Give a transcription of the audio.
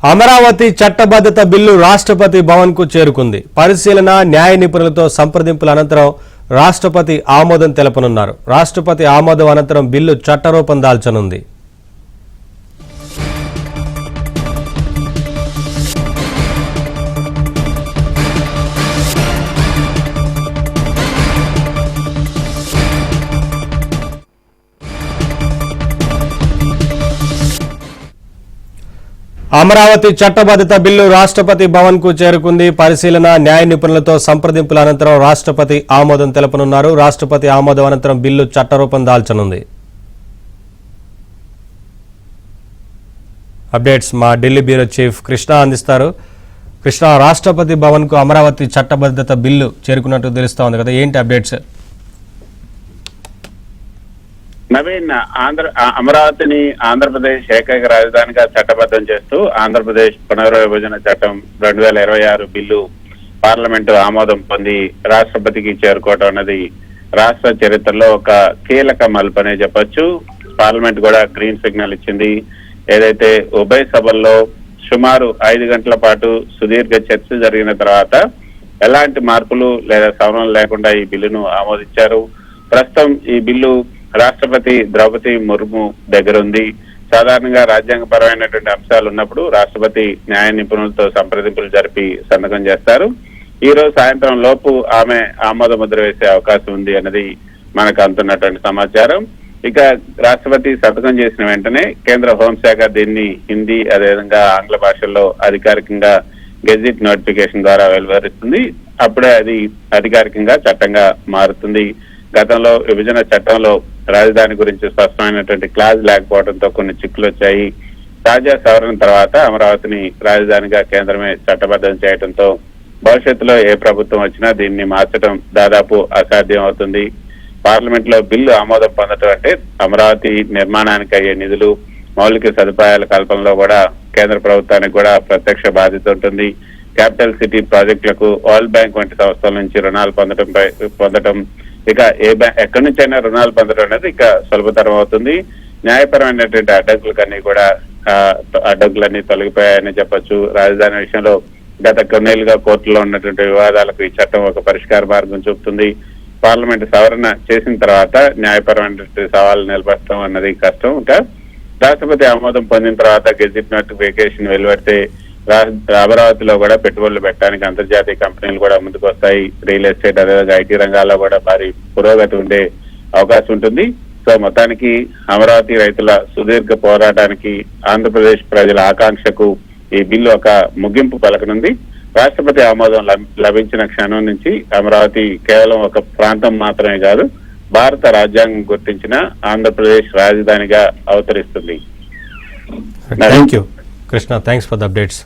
అమరావతి చట్టబద్ధత బిల్లు రాష్ట్రపతి భవన్ కు చేరుకుంది. పరిశీలన న్యాయ నిపుణులతో సంప్రదింపుల అనంతరం రాష్ట్రపతి ఆమోదం తెలపనున్నారు. రాష్ట్రపతి ఆమోదం అనంతరం బిల్లు చట్టరూపం దాల్చనుంది. అమరావతి చట్టబద్ధత బిల్లు రాష్ట్రపతి భవన్ కు చేరుకుంది. పరిశీలన న్యాయ నిపుణులతో సంప్రదింపుల అనంతరం రాష్ట్రపతి ఆమోదం తెలపనున్నారు. రాష్ట్రపతి ఆమోదం అనంతరం బిల్లు చట్టరూపం దాల్చనుంది. అప్డేట్స్ మా ఢిల్లీ బ్యూరో చీఫ్ కృష్ణ అందిస్తారు. కృష్ణ, రాష్ట్రపతి భవన్ కు అమరావతి చట్టబద్ధత బిల్లు చేరుకున్నట్టు తెలుస్తా ఉంది కదా, ఏంటి అప్డేట్స్? నవీన్, అమరావతిని ఆంధ్రప్రదేశ్ ఏకైక రాజధానిగా చట్టబద్ధం చేస్తూ ఆంధ్రప్రదేశ్ పునర్విభజన చట్టం 2026 బిల్లు పార్లమెంటు ఆమోదం పొంది రాష్ట్రపతికి చేరుకోవడం అన్నది రాష్ట్ర చరిత్రలో ఒక కీలక మలుపు అనే చెప్పొచ్చు. పార్లమెంట్ కూడా గ్రీన్ సిగ్నల్ ఇచ్చింది. ఏదైతే ఉభయ సభల్లో సుమారు 5 గంటల పాటు సుదీర్ఘ చర్చ జరిగిన తర్వాత ఎలాంటి మార్పులు లేదా సవరణలు లేకుండా ఈ బిల్లును ఆమోదించారు. ప్రస్తుతం ఈ బిల్లు రాష్ట్రపతి ద్రౌపది ముర్ము దగ్గర ఉంది. సాధారణంగా రాజ్యాంగపరమైనటువంటి అంశాలు ఉన్నప్పుడు రాష్ట్రపతి న్యాయ నిపుణులతో సంప్రదింపులు జరిపి సంతకం చేస్తారు. ఈ రోజు సాయంత్రం లోపు ఆమె ఆమోద ముద్ర వేసే అవకాశం ఉంది అన్నది మనకు అందుతున్నటువంటి సమాచారం. ఇక రాష్ట్రపతి సంతకం చేసిన వెంటనే కేంద్ర హోంశాఖ దీన్ని హిందీ అదేవిధంగా ఆంగ్ల భాషల్లో అధికారికంగా గెజిట్ నోటిఫికేషన్ ద్వారా వెలువరిస్తుంది. అప్పుడే అది అధికారికంగా చట్టంగా మారుతుంది. గతంలో విభజన చట్టంలో రాజధాని గురించి స్పష్టమైనటువంటి క్లాజ్ లేకపోవడంతో కొన్ని చిక్కులు వచ్చాయి. తాజా సవరణ తర్వాత అమరావతిని రాజధానిగా కేంద్రమే చట్టబద్ధం చేయడంతో భవిష్యత్తులో ఏ ప్రభుత్వం వచ్చినా దీన్ని మార్చడం దాదాపు అసాధ్యం అవుతుంది. పార్లమెంట్ లో బిల్లు ఆమోదం పొందడం అంటే అమరావతి నిర్మాణానికి అయ్యే నిధులు, మౌలిక సదుపాయాల కల్పనలో కూడా కేంద్ర ప్రభుత్వానికి కూడా ప్రత్యక్ష బాధ్యత ఉంటుంది. క్యాపిటల్ సిటీ ప్రాజెక్టులకు వరల్డ్ బ్యాంక్ వంటి సంస్థల నుంచి రుణాలు పొందడం ఇక ఎక్కడి నుంచైనా రుణాలు పొందడం అనేది ఇక సులభతరం అవుతుంది. న్యాయపరమైనటువంటి అడ్డంకులన్నీ తొలగిపోయాయని చెప్పొచ్చు. రాజధాని విషయంలో గత కొన్నేళ్లుగా కోర్టులో ఉన్నటువంటి వివాదాలకు ఈ చట్టం ఒక పరిష్కార మార్గం చూపుతుంది. పార్లమెంట్ సవరణ చేసిన తర్వాత న్యాయపరమైనటువంటి సవాలు నిలబెట్టడం అన్నది కష్టం. ఇంకా రాష్ట్రపతి ఆమోదం పొందిన తర్వాత గెజిట్ నోటిఫికేషన్ వెలువడితే అమరావతిలో కూడా పెట్టుబడులు పెట్టడానికి అంతర్జాతీయ కంపెనీలు కూడా ముందుకు వస్తాయి. రియల్ ఎస్టేట్ అదేవిధంగా ఐటీ రంగాల్లో కూడా భారీ పురోగతి ఉండే అవకాశం ఉంటుంది. సో మొత్తానికి అమరావతి రైతుల సుదీర్ఘ పోరాటానికి, ఆంధ్రప్రదేశ్ ప్రజల ఆకాంక్షకు ఈ బిల్లు ఒక ముగింపు పలకనుంది. రాష్ట్రపతి ఆమోదం లభించిన క్షణం నుంచి అమరావతి కేవలం ఒక ప్రాంతం మాత్రమే కాదు, భారత రాజ్యాంగం గుర్తించిన ఆంధ్రప్రదేశ్ రాజధానిగా అవతరిస్తుంది. Thank you Krishna, thanks for the updates.